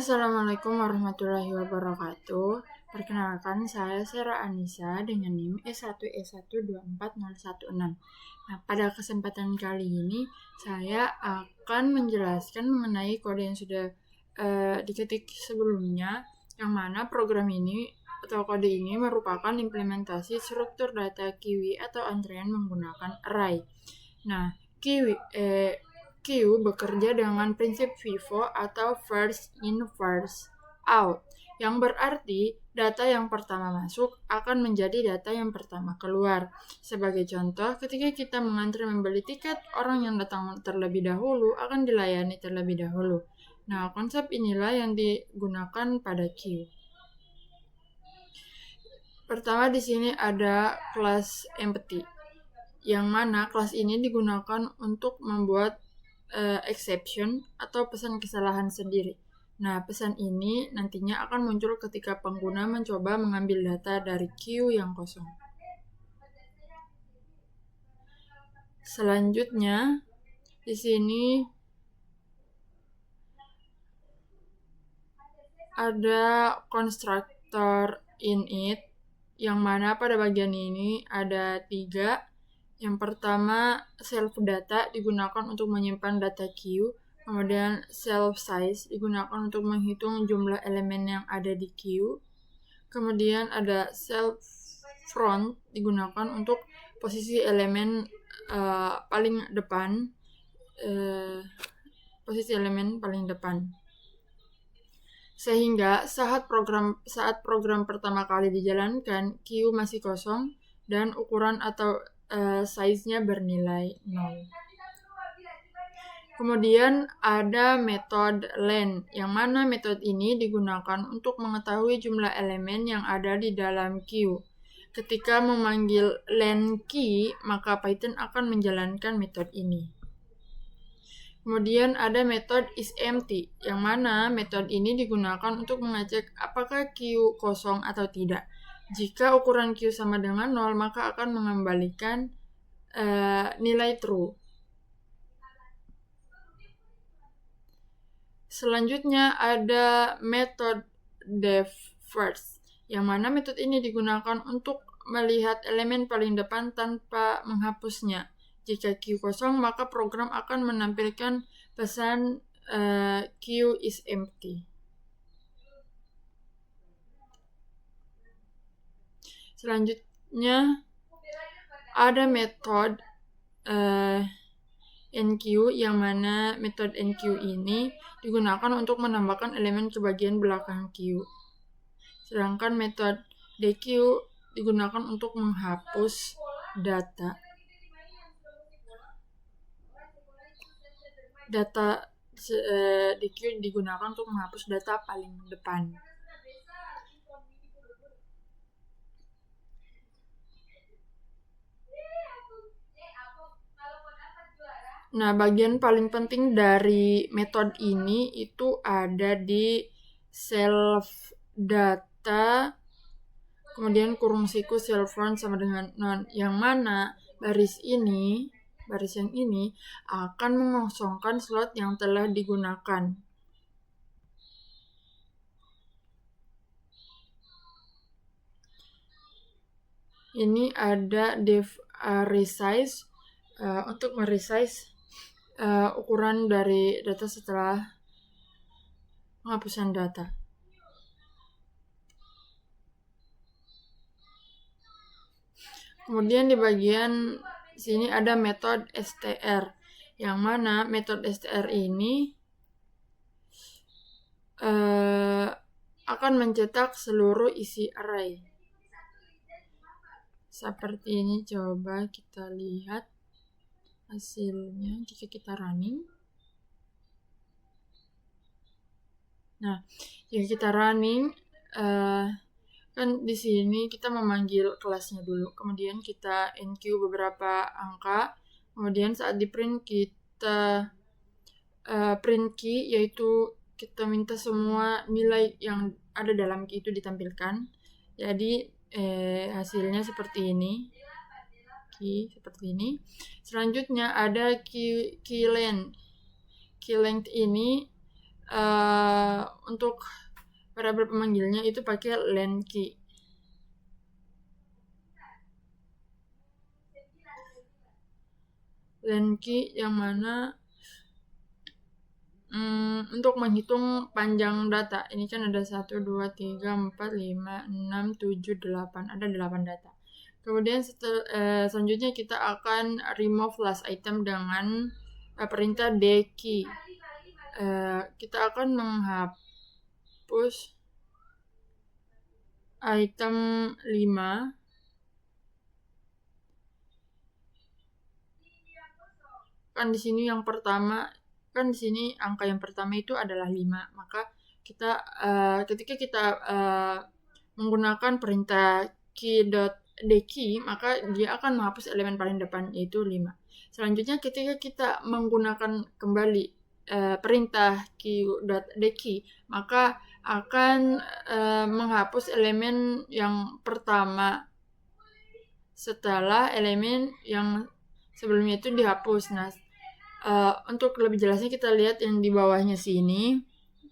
Assalamualaikum warahmatullahi wabarakatuh. Perkenalkan, saya Sera Anissa dengan NIM S1E1240116. Nah, pada kesempatan kali ini saya akan menjelaskan mengenai kode yang sudah diketik sebelumnya, yang mana program ini atau kode ini merupakan implementasi struktur data Kiwi atau antrean menggunakan array. Nah, Kiwi bekerja dengan prinsip FIFO atau first in first out, yang berarti data yang pertama masuk akan menjadi data yang pertama keluar. Sebagai contoh, ketika kita mengantri membeli tiket, orang yang datang terlebih dahulu akan dilayani terlebih dahulu. Nah, konsep inilah yang digunakan pada queue. Pertama di sini ada kelas empty, yang mana kelas ini digunakan untuk membuat exception atau pesan kesalahan sendiri. Nah, pesan ini nantinya akan muncul ketika pengguna mencoba mengambil data dari queue yang kosong. Selanjutnya, di sini ada constructor init, yang mana pada bagian ini ada 3. Yang pertama, self data digunakan untuk menyimpan data queue. Kemudian self size digunakan untuk menghitung jumlah elemen yang ada di queue. Kemudian ada self front digunakan untuk posisi elemen paling depan. Sehingga saat program pertama kali dijalankan, queue masih kosong dan ukuran atau size-nya bernilai 0. Kemudian ada metode len, yang mana metode ini digunakan untuk mengetahui jumlah elemen yang ada di dalam queue. Ketika memanggil len key, maka Python akan menjalankan metode ini. Kemudian ada metode isEmpty, yang mana metode ini digunakan untuk mengecek apakah queue kosong atau tidak. Jika ukuran queue sama dengan 0, maka akan mengembalikan nilai true. Selanjutnya ada metode def_first, yang mana metode ini digunakan untuk melihat elemen paling depan tanpa menghapusnya. Jika queue kosong, maka program akan menampilkan pesan queue is empty. Selanjutnya ada metode enqueue, yang mana metode enqueue ini digunakan untuk menambahkan elemen ke bagian belakang queue. Sedangkan metode dequeue digunakan untuk menghapus data dequeue digunakan untuk menghapus data paling depan. Nah, bagian paling penting dari metode ini itu ada di self data, kemudian kurung siku self front sama dengan non, yang mana baris yang ini akan mengosongkan slot yang telah digunakan. Ini ada def resize untuk meresize ukuran dari data setelah penghapusan data. Kemudian di bagian sini ada metode str, yang mana metode str ini akan mencetak seluruh isi array. Seperti ini, coba kita lihat hasilnya jika kita running. Nah, jika kita running, kan di sini kita memanggil kelasnya dulu, kemudian kita enqueue beberapa angka, kemudian saat di print kita print key, yaitu kita minta semua nilai yang ada dalam key itu ditampilkan. Jadi hasilnya seperti ini. Seperti ini. Selanjutnya ada key length. Key length ini untuk variabel pemanggilnya itu pakai len key. Len key yang mana untuk menghitung panjang data. Ini kan ada 1, 2, 3, 4, 5, 6, 7, 8. Ada 8 data. Kemudian selanjutnya kita akan remove last item dengan perintah dkey. Kita akan menghapus item 5 kan di sini yang pertama kan di sini angka yang pertama itu adalah 5. Maka kita ketika kita menggunakan perintah key.dkey, maka dia akan menghapus elemen paling depan yaitu 5. Selanjutnya ketika kita menggunakan kembali perintah key.dkey, maka akan menghapus elemen yang pertama setelah elemen yang sebelumnya itu dihapus. Nah, untuk lebih jelasnya kita lihat yang di bawahnya sini,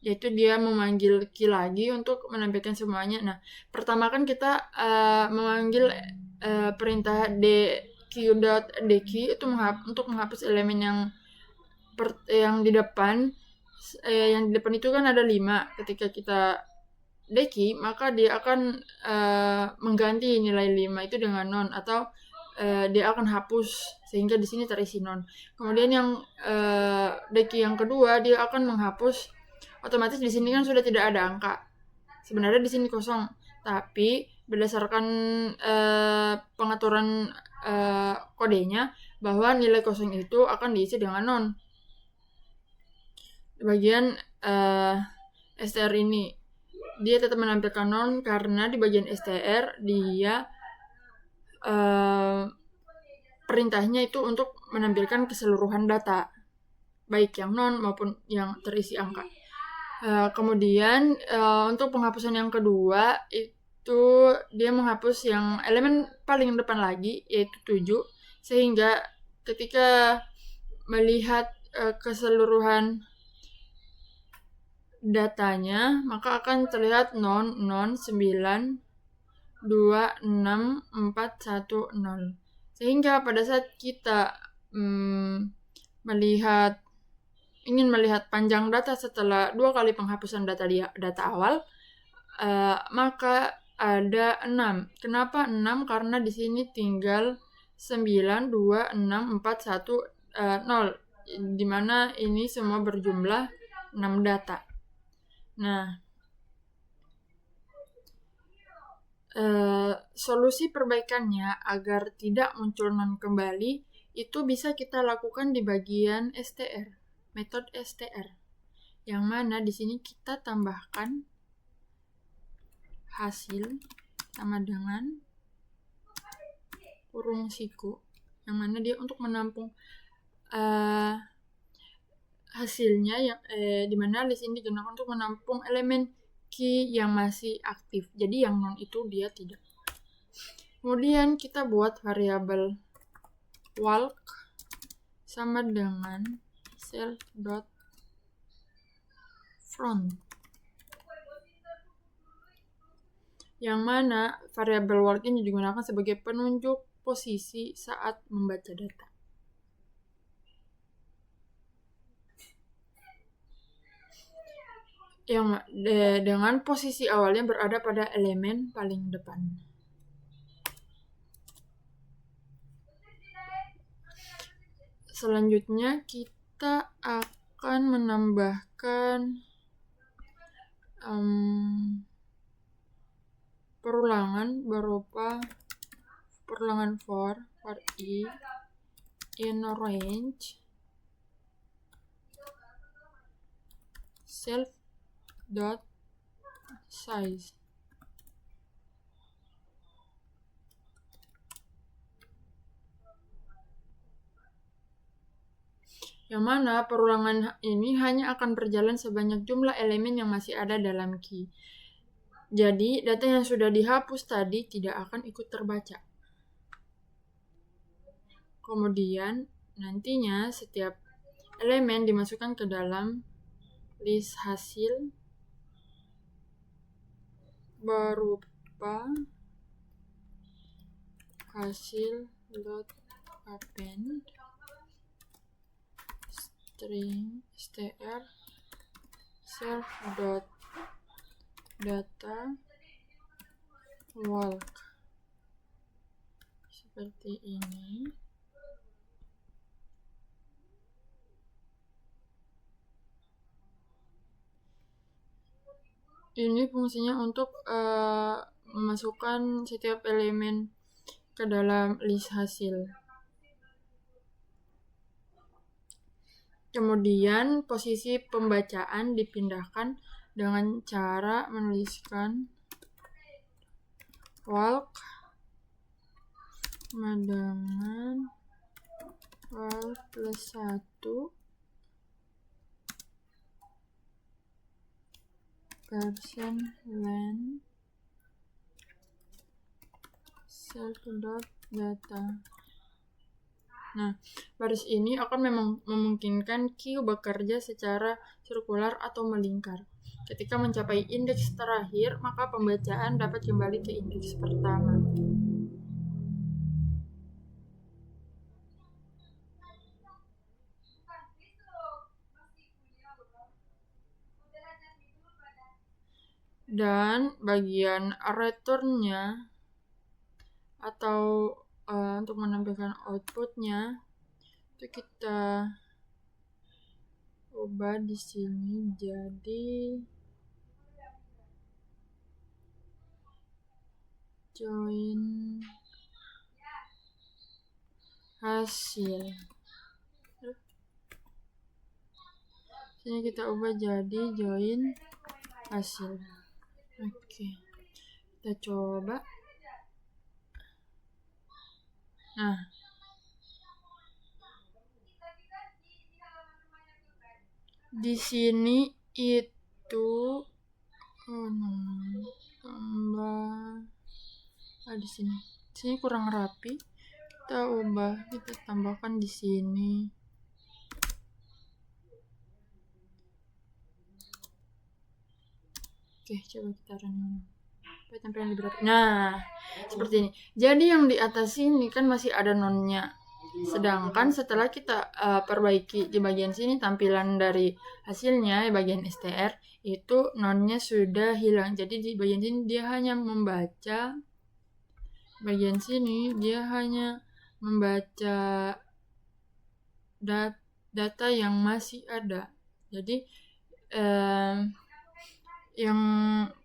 yaitu dia memanggil key lagi untuk menampilkan semuanya. Nah, pertama kan kita memanggil perintah dkey.dkey itu untuk menghapus elemen yang di depan. Yang di depan itu kan ada 5. Ketika kita dkey, maka dia akan mengganti nilai 5 itu dengan non, atau dia akan hapus sehingga di sini terisi non. Kemudian yang dkey yang kedua, dia akan menghapus otomatis. Di sini kan sudah tidak ada angka. Sebenarnya di sini kosong, tapi berdasarkan pengaturan kodenya bahwa nilai kosong itu akan diisi dengan non. Di bagian str ini dia tetap menampilkan non karena di bagian str dia perintahnya itu untuk menampilkan keseluruhan data, baik yang non maupun yang terisi angka. Kemudian untuk penghapusan yang kedua itu dia menghapus yang elemen paling depan lagi yaitu 7, sehingga ketika melihat keseluruhan datanya maka akan terlihat non 9, 2, 6, 4, 1, 0. Sehingga pada saat kita ingin melihat panjang data setelah 2 kali penghapusan data awal, maka ada 6. Kenapa 6? Karena di sini tinggal 9, 2, 6, 4, 1, 0. Di mana ini semua berjumlah 6 data. Nah, solusi perbaikannya agar tidak muncul non kembali itu bisa kita lakukan di bagian str, metode str, yang mana di sini kita tambahkan hasil sama dengan kurung siku, yang mana dia untuk menampung hasilnya yang dimana list ini digunakan untuk menampung elemen key yang masih aktif, jadi yang non itu dia tidak. Kemudian kita buat variabel walk sama dengan self.front, yang mana variabel walk ini digunakan sebagai penunjuk posisi saat membaca data. Yang dengan posisi awalnya berada pada elemen paling depan. Selanjutnya kita akan menambahkan perulangan berupa perulangan for i in range self.size, yang mana perulangan ini hanya akan berjalan sebanyak jumlah elemen yang masih ada dalam key. Jadi data yang sudah dihapus tadi tidak akan ikut terbaca. Kemudian nantinya setiap elemen dimasukkan ke dalam list hasil berupa hasil dot append string str self dot data walk seperti ini. Ini fungsinya untuk memasukkan setiap elemen ke dalam list hasil. Kemudian posisi pembacaan dipindahkan dengan cara menuliskan walk dengan walk plus 1 %len self dot data. Nah, baris ini akan memungkinkan queue bekerja secara sirkular atau melingkar. Ketika mencapai indeks terakhir, maka pembacaan dapat kembali ke indeks pertama. Dan bagian return-nya atau untuk menampilkan output-nya itu kita ubah di sini jadi join hasil. Sini kita ubah jadi join hasil. Oke, kita coba. Nah, di sini itu tambah di sini kurang rapi. Kita ubah, kita tambahkan di sini. Oke, coba kita running. Tampilan lebih rapi. Nah, seperti ini. Jadi yang di atas ini kan masih ada nonnya. Sedangkan setelah kita perbaiki di bagian sini tampilan dari hasilnya, bagian str, itu nonnya sudah hilang. Jadi di bagian sini dia hanya membaca, bagian sini dia hanya membaca data yang masih ada. Jadi yang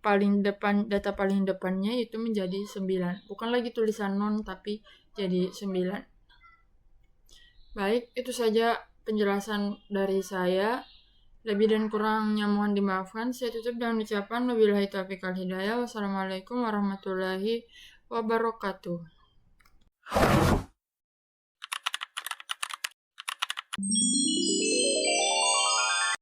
paling depan, data paling depannya itu menjadi 9. Bukan lagi tulisan non, tapi jadi 9. Baik, itu saja penjelasan dari saya. Lebih dan kurangnya mohon dimaafkan. Saya tutup dengan ucapan wabillahi taufiq wal hidayah. Wassalamualaikum warahmatullahi wabarakatuh.